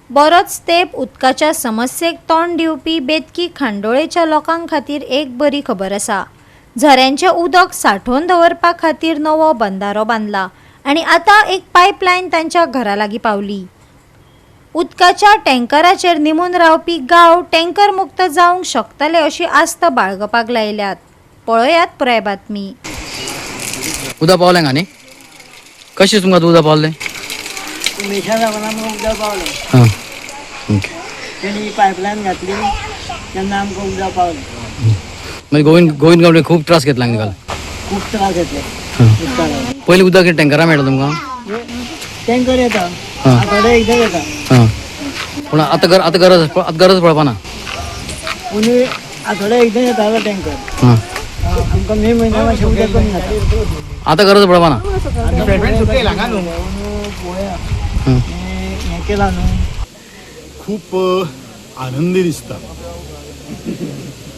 बरोच तेंप उदकाच्या समस्येक तोंड दिवपी बेतकी खांडोळेच्या लोकां खातीर एक बरी खबर आसा. झऱ्यांचें उदक सांठोवन दवरपा खातीर नवो बंधारो बांदला आनी आतां एक पायपलायन तांच्या घरा लागीं पावली. उदकाच्या टँकराचेर निमून रावपी गांव टँकर मुक्त जावंक शकतले अशी आस्त बाळगपाक लायल्यात. पळयात पुराय बातमी. उदक पावलें गांनी कशें तुमकां उदक पावलें? मेशा जावना आमकां उदक पावलें. हां ओके. तेणी पायपलायन घातली तेन्ना आमकां उदक पावलें. मागीर गोविंद गांवडे खूब त्रास घेतला निकाल. खूब त्रास घेतले. पयलीं उदक टँकरां मेळटा तुमकां? टँकर येता आठवड्याक एकदां येता. हां पूण आतां गरज पडपा ना. पूण आठवड्याक एकदां येता तो टँकर. हां आमकां मे म्हयन्या मातशें उदक कमी जाता. आतां गरज पडपा ना. हें केलां न्हू. खूप आनंदी दिसता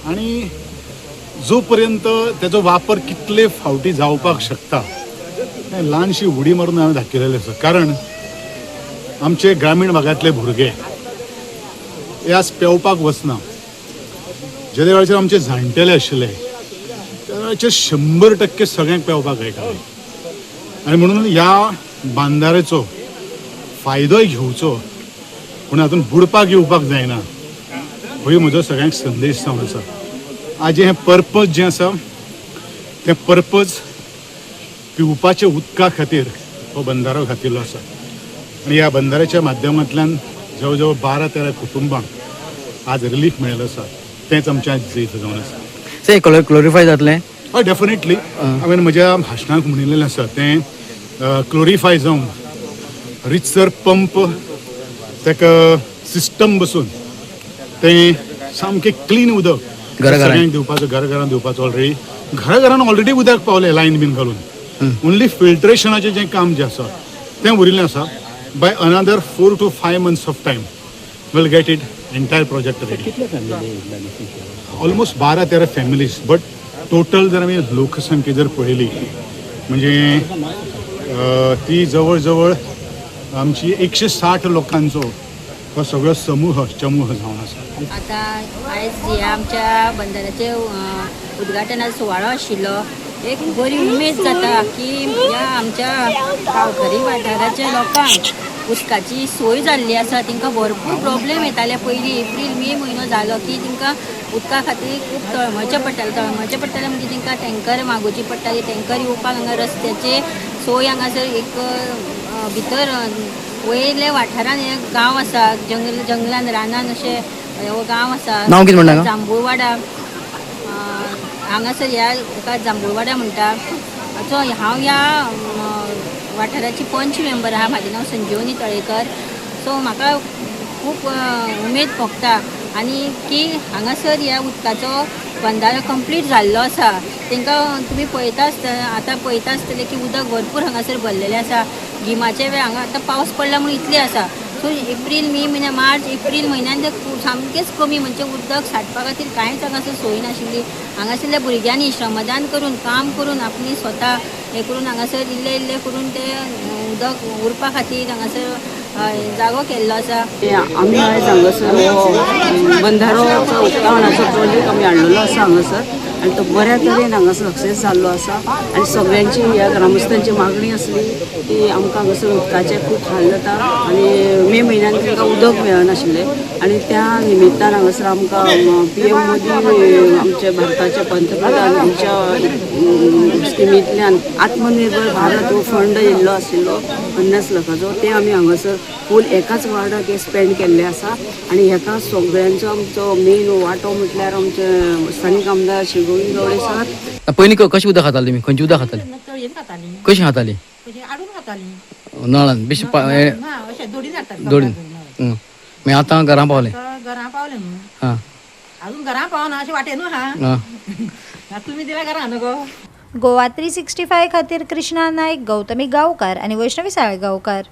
आणि जोपर्यंत त्याचो वापर कितले फावटी जावपाक शकता तें ल्हानशी उडी मारून हांवें दाखयलेलें आसा. कारण आमचे ग्रामीण भागांतले भुरगे हे आज पेंवपाक वचना. जे वेळाचेर आमचे जाणटेले आशिल्ले त्या वेळाचेर 100% सगळ्यांक पेंवपाक कळटालें आनी म्हणून ह्या बांदाऱ्याचो फायदोय घेवचो पूण हातूंत बुडपाक येवपाक जायना हो म्हजो सगळ्यांक संदेश जावन आसा. आज हें पर्पज जें आसा तें पर्पज पिवपाच्या उदका खातीर हो बंधारो घातिल्लो आसा आनी ह्या बंधाऱ्याच्या माध्यमांतल्यान जवळ जवळ 12-13 कुटुंबांक आज रिलीफ मेळिल्लो आसा. तेंच आमचें आज जैत जावन आसा. ते क्लोरिफाय जातलें? हय डेफिनेटली. हांवें म्हज्या भाशणांत म्हणिल्लें आसा तें क्लोरिफाय जावन रितसर पंप ताका सिस्टम बसून तें सामकें क्लीन उदक सगळ्यांक दिवपाचो घराघरांत दिवपाचो. घराघरांत ऑलरेडी उदक पावलें लायन बीन घालून. ओन्ली फिल्ट्रेशनाचें जें काम जें आसा तें उरिल्लें आसा. By another 4 to 5 months of time will get it entire project ready. Almost 12-13 families. But total जर आमी लोकसंख्या जर पळयली म्हणजे ती जवळ जवळ आमची 160 लोकांचो हो सगळो समूह जावन आसा. आता आयज ह्या आमच्या बंधाऱ्याचे उद्घाटनाचो सुवाळो आशिल्लो. एक बरी उमेद जाता की ह्या आमच्या गांवकरी वाठाराच्या लोकांक उदकाची सोय जाल्ली आसा. तांकां भरपूर प्रॉब्लेम येताले पयलीं. एप्रील मे म्हयनो जालो की तांकां उदका खातीर खूब तळमळचें पडटालें म्हणजे तांकां टँकर मागोवची पडटाली. टँकर येवपाक हांगा रस्त्याचे सोय हांगासर एक भितर वयले वाठारान एक गांव आसा जंगलान रानान अशें हो गांव आसा. नांव कितें म्हणटा? जांबूळवाडा. हांगासर ह्या जांबूळवाडा म्हणटा. सो हांव ह्या वाठाराची पंच मेंबर आहा. म्हाजें नांव संजीवनी तळेकर. सो म्हाका खूब उमेद भोगता आनी की हांगासर ह्या उदकाचो बंधारो कंप्लीट जाल्लो आसा. तांकां तुमी आतां पळयता आसतलें की उदक भरपूर हांगासर भरलेलें आसा. गिमाचे वेळ हांगा आतां पावस पडला म्हणून इतलें आसा. सो एप्रील मे म्हयन्या मार्च एप्रील म्हयन्यान सामकेंच कमी म्हणजे उदक साठपा खातीर कांयच हांगासर सोय नाशिल्ली. हांगासरल्या भुरग्यांनी श्रमदान करून काम करून आपली स्वता हें करून हांगासर इल्लें करून तें उदक उरपा खातीर हांगासर जागो केल्लो आसा. आमी आयज हांगासर बंधारोचो उक्तावणाचो प्रोजेक्ट आमी हाडलेलो आसा हांगासर आनी तो बऱ्या तरेन हांगा सक्सेस जाल्लो आसा. आनी सगळ्यांची ह्या ग्रामस्थांची मागणी आसली की आमकां हांगासर उदकाचे खूब हाल जाता आनी मे म्हयन्यान तांकां उदक मेळनाशिल्लें आनी त्या निमित्तान हांगासर आमकां PM मोदी आमचे भारताचे पंतप्रधान हांच्या स्किमींतल्यान आत्मनिर्भर भारत हो फंड येयल्लो आशिल्लो 50 लाखाचो. ते आमी हांगासर फूल एकाच वार्डाक स्पेंड केल्ले आसा आनी हेका सगळ्यांचो आमचो मेन वांटो म्हटल्यार आमचे स्थानीक आमदार श्री गोविंद गावडे सर. पयलीं कशें उदक खाताली तुमी? खंयचें उदक खाताली? तळयेन खातालीं. कशीं खाताली? हाडून खातालीं. नळान बेश्टी अशें दोडीन हाडटात. दोडीन. मागीर आतां घरा पावलें? घरा पावलें न्हू. हां अजून घरा पावना अशें वाटेनू आहा. तुमी दिल्या घरा न्हू गो. गोवा 365 खातीर कृष्णा नायक, गौतमी गांवकार आनी वैष्णवी साळगांवकार.